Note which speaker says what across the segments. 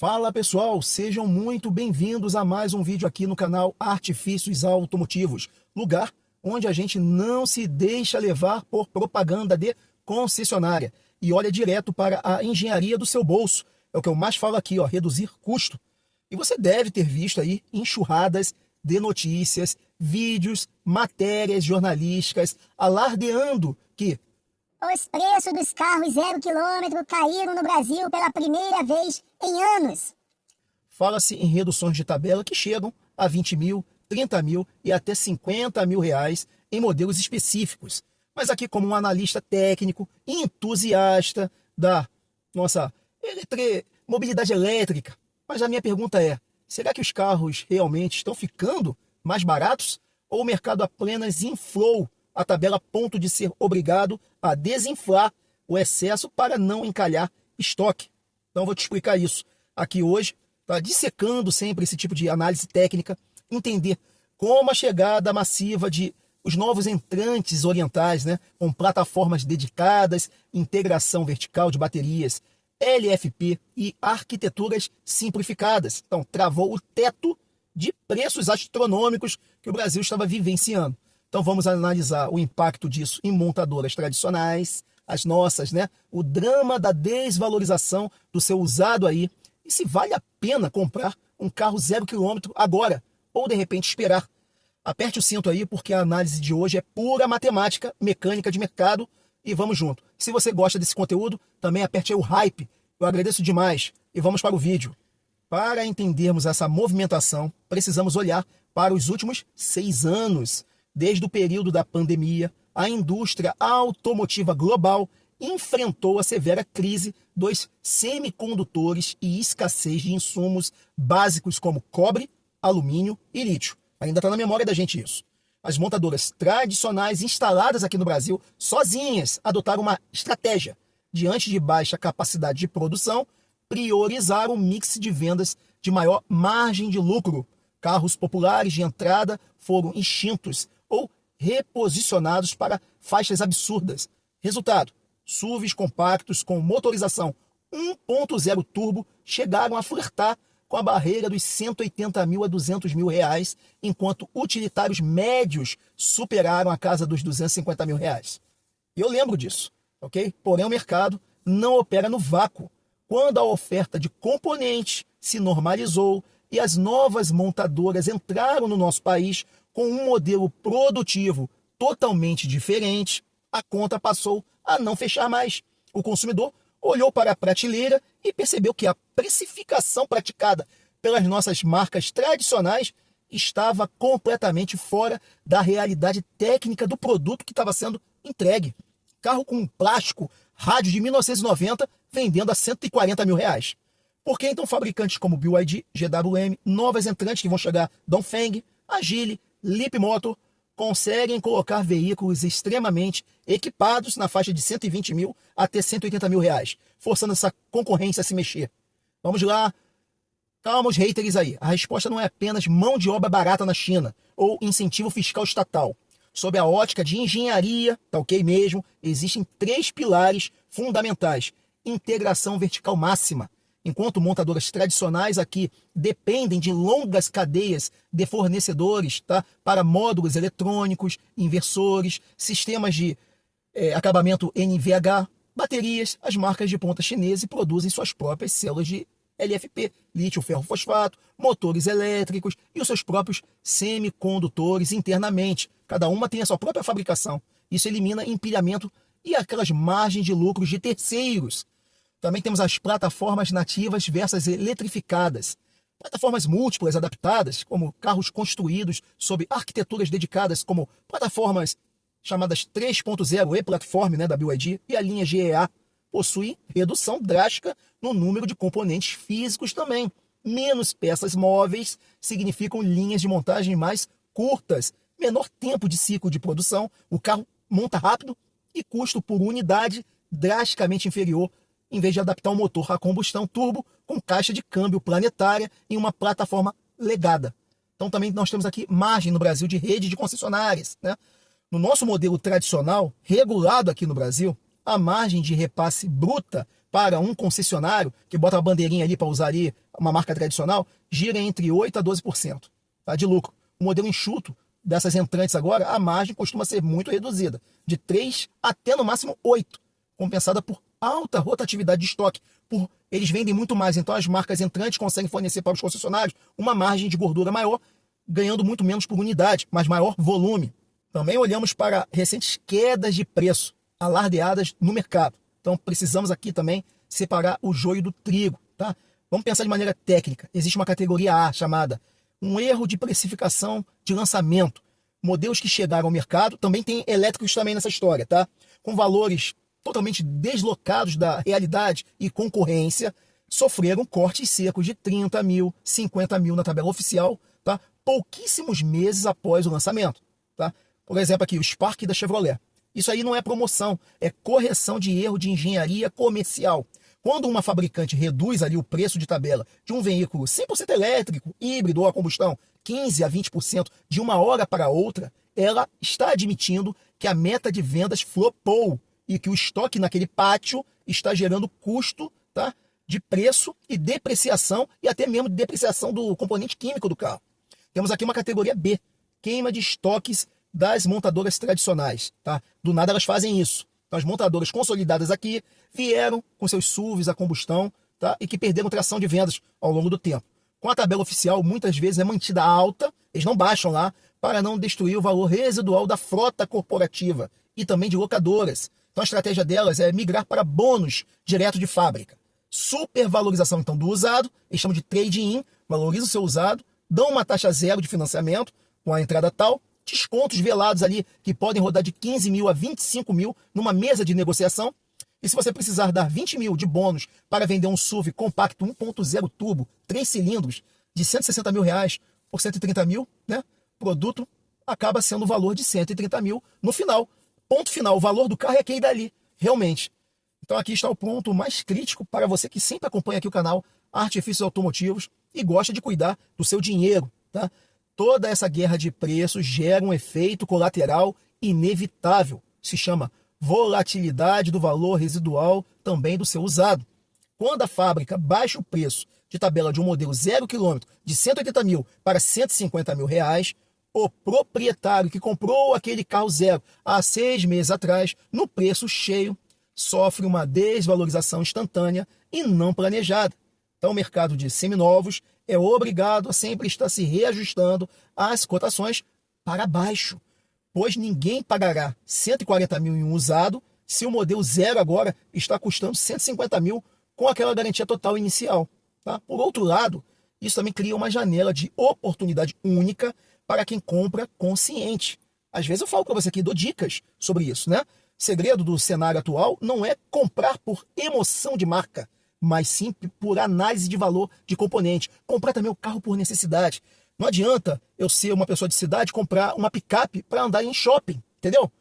Speaker 1: Fala pessoal, sejam muito bem-vindos a mais um vídeo aqui no canal Artifícios Automotivos, lugar onde a gente não se deixa levar por propaganda de concessionária e olha direto para a engenharia do seu bolso. É o que eu mais falo aqui, ó, reduzir custo. E você deve ter visto aí enxurradas de notícias, vídeos, matérias jornalísticas alardeando que
Speaker 2: os preços dos carros 0 km caíram no Brasil pela primeira vez em anos.
Speaker 1: fala-se em reduções de tabela que chegam a 20 mil, 30 mil e até 50 mil reais em modelos específicos. Mas aqui como um analista técnico e entusiasta da nossa mobilidade elétrica. Mas a minha pergunta é, será que os carros realmente estão ficando mais baratos? Ou o mercado apenas inflou a tabela a ponto de ser obrigado a desinflar o excesso para não encalhar estoque? Então eu vou te explicar isso aqui hoje, tá? Dissecando sempre esse tipo de análise técnica, entender como a chegada massiva de os novos entrantes orientais, né, com plataformas dedicadas, integração vertical de baterias, LFP e arquiteturas simplificadas. Então, travou o teto de preços astronômicos que o Brasil estava vivenciando. Então, vamos analisar o impacto disso em montadoras tradicionais, as nossas, né? O drama da desvalorização do seu usado aí. E se vale a pena comprar um carro 0 km agora, ou de repente esperar. Aperte o cinto aí, porque a análise de hoje é pura matemática, mecânica de mercado, e vamos junto. Se você gosta desse conteúdo, também aperte aí o hype. Eu agradeço demais. E vamos para o vídeo. Para entendermos essa movimentação, precisamos olhar para os últimos 6 anos. Desde o período da pandemia, a indústria automotiva global enfrentou a severa crise dos semicondutores e escassez de insumos básicos como cobre, alumínio e lítio. Ainda está na memória da gente isso. As montadoras tradicionais instaladas aqui no Brasil, sozinhas, adotaram uma estratégia. Diante de baixa capacidade de produção, priorizaram o mix de vendas de maior margem de lucro. Carros populares de entrada foram extintos ou reposicionados para faixas absurdas. Resultado, SUVs compactos com motorização 1.0 turbo chegaram a flertar com a barreira dos 180 mil a 200 mil reais, enquanto utilitários médios superaram a casa dos 250 mil reais. E eu lembro disso, ok? Porém, o mercado não opera no vácuo. Quando a oferta de componentes se normalizou e as novas montadoras entraram no nosso país com um modelo produtivo totalmente diferente, a conta passou a não fechar mais. O consumidor olhou para a prateleira e percebeu que a precificação praticada pelas nossas marcas tradicionais estava completamente fora da realidade técnica do produto que estava sendo entregue. Carro com plástico, rádio de 1990, vendendo a 140 mil reais. Por que então fabricantes como BYD, GWM, novas entrantes que vão chegar, Dongfeng, Agile, Leapmotor, conseguem colocar veículos extremamente equipados na faixa de 120 mil até 180 mil reais, forçando essa concorrência a se mexer? Vamos lá, calma os haters aí. A resposta não é apenas mão de obra barata na China ou incentivo fiscal estatal. Sob a ótica de engenharia, tá ok mesmo, existem 3 pilares fundamentais. Integração vertical máxima. Enquanto montadoras tradicionais aqui dependem de longas cadeias de fornecedores, tá, para módulos eletrônicos, inversores, sistemas de acabamento NVH, baterias, as marcas de ponta chinesas produzem suas próprias células de LFP, lítio ferro fosfato, motores elétricos e os seus próprios semicondutores internamente. Cada uma tem a sua própria fabricação. Isso elimina empilhamento e aquelas margens de lucros de terceiros. Também temos as plataformas nativas versus eletrificadas. Plataformas múltiplas adaptadas, como carros construídos sob arquiteturas dedicadas, como plataformas chamadas 3.0 e-Platform, né, da BYD, e a linha GEA, possuem redução drástica no número de componentes físicos também. Menos peças móveis significam linhas de montagem mais curtas, menor tempo de ciclo de produção, o carro monta rápido e custo por unidade drasticamente inferior, em vez de adaptar um motor a combustão turbo com caixa de câmbio planetária em uma plataforma legada. Então também nós temos aqui margem no Brasil de rede de concessionárias, né? No nosso modelo tradicional, regulado aqui no Brasil, a margem de repasse bruta para um concessionário, que bota uma bandeirinha ali para usar ali uma marca tradicional, gira entre 8% a 12%, tá, de lucro. O modelo enxuto dessas entrantes agora, a margem costuma ser muito reduzida, de 3 até no máximo 8, compensada por alta rotatividade de estoque. Eles vendem muito mais, então as marcas entrantes conseguem fornecer para os concessionários uma margem de gordura maior, ganhando muito menos por unidade, mas maior volume. Também olhamos para recentes quedas de preço alardeadas no mercado. Então precisamos aqui também separar o joio do trigo, tá? Vamos pensar de maneira técnica. Existe uma categoria A chamada um erro de precificação de lançamento. Modelos que chegaram ao mercado, também tem elétricos também nessa história, tá? Com valores totalmente deslocados da realidade e concorrência, sofreram cortes secos de 30 mil, 50 mil na tabela oficial, tá? Pouquíssimos meses após o lançamento, tá? Por exemplo aqui, o Spark da Chevrolet. Isso aí não é promoção, é correção de erro de engenharia comercial. Quando uma fabricante reduz ali o preço de tabela de um veículo 100% elétrico, híbrido ou a combustão, 15% a 20% de uma hora para outra, ela está admitindo que a meta de vendas flopou e que o estoque naquele pátio está gerando custo, tá, de preço e depreciação, e até mesmo depreciação do componente químico do carro. Temos aqui uma categoria B, queima de estoques das montadoras tradicionais. Tá? Do nada elas fazem isso. Então, as montadoras consolidadas aqui vieram com seus SUVs a combustão, tá? E que perderam tração de vendas ao longo do tempo. Com a tabela oficial, muitas vezes é mantida alta, eles não baixam lá, para não destruir o valor residual da frota corporativa e também de locadoras. Então a estratégia delas é migrar para bônus direto de fábrica. Supervalorização então do usado, eles chamam de trade-in, valorizam o seu usado, dão uma taxa zero de financiamento com a entrada tal, descontos velados ali que podem rodar de 15 mil a 25 mil numa mesa de negociação. E se você precisar dar 20 mil de bônus para vender um SUV compacto 1.0 turbo, 3 cilindros, de 160 mil reais por 130 mil, né? O produto acaba sendo o valor de 130 mil no final. Ponto final, o valor do carro é aquele dali, realmente. Então aqui está o ponto mais crítico para você que sempre acompanha aqui o canal Artifícios Automotivos e gosta de cuidar do seu dinheiro, tá? Toda essa guerra de preços gera um efeito colateral inevitável. Se chama volatilidade do valor residual também do seu usado. Quando a fábrica baixa o preço de tabela de um modelo 0 km de 180 mil para 150 mil reais, o proprietário que comprou aquele carro zero há 6 meses atrás, no preço cheio, sofre uma desvalorização instantânea e não planejada. Então o mercado de seminovos é obrigado a sempre estar se reajustando às cotações para baixo, pois ninguém pagará 140 mil em um usado se o modelo zero agora está custando 150 mil com aquela garantia total inicial. Tá? Por outro lado, isso também cria uma janela de oportunidade única para quem compra consciente. Às vezes eu falo para você aqui, dou dicas sobre isso, né? Segredo do cenário atual não é comprar por emoção de marca, mas sim por análise de valor de componente. Comprar também o carro por necessidade. Não adianta eu ser uma pessoa de cidade e comprar uma picape para andar em shopping, entendeu?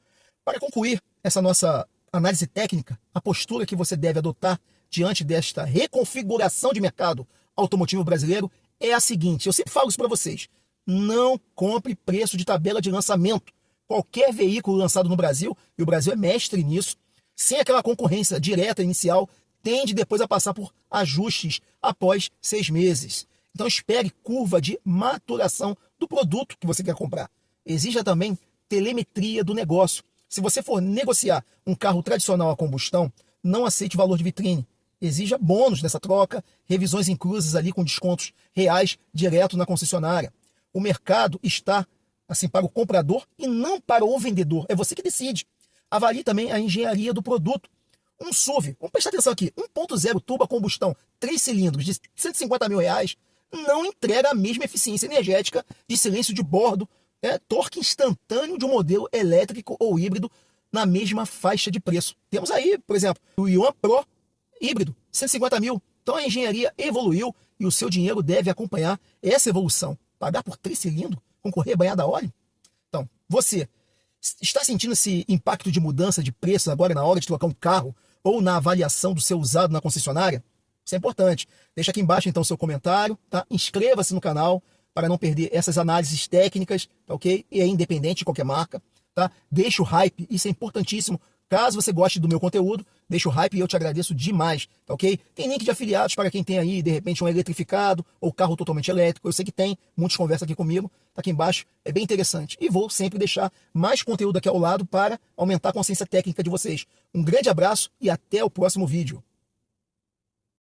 Speaker 1: Para concluir essa nossa análise técnica, a postura que você deve adotar diante desta reconfiguração de mercado automotivo brasileiro é a seguinte, eu sempre falo isso para vocês, não compre preço de tabela de lançamento. Qualquer veículo lançado no Brasil, e o Brasil é mestre nisso, sem aquela concorrência direta inicial, tende depois a passar por ajustes após 6 meses. Então espere curva de maturação do produto que você quer comprar. Exija também telemetria do negócio. Se você for negociar um carro tradicional a combustão, não aceite valor de vitrine. Exija bônus nessa troca, revisões inclusas ali com descontos reais direto na concessionária. O mercado está assim para o comprador e não para o vendedor. É você que decide. Avalie também a engenharia do produto. Um SUV, vamos prestar atenção aqui, 1.0 turbo a combustão, 3 cilindros de 150 mil reais, não entrega a mesma eficiência energética de silêncio de bordo, torque instantâneo de um modelo elétrico ou híbrido na mesma faixa de preço. Temos aí, por exemplo, o Yuan Pro híbrido, 150 mil. Então a engenharia evoluiu e o seu dinheiro deve acompanhar essa evolução. Pagar por 3 cilindros, concorrer banhado a óleo? Então, você está sentindo esse impacto de mudança de preços agora na hora de trocar um carro ou na avaliação do seu usado na concessionária? Isso é importante. Deixa aqui embaixo então o seu comentário, tá? Inscreva-se no canal para não perder essas análises técnicas, tá ok? E é independente de qualquer marca, tá? Deixa o hype, isso é importantíssimo. Caso você goste do meu conteúdo, deixa o hype e eu te agradeço demais, tá ok? Tem link de afiliados para quem tem aí, de repente, um eletrificado ou carro totalmente elétrico. Eu sei que tem, muitos conversam aqui comigo, tá aqui embaixo, é bem interessante. E vou sempre deixar mais conteúdo aqui ao lado para aumentar a consciência técnica de vocês. Um grande abraço e até o próximo vídeo.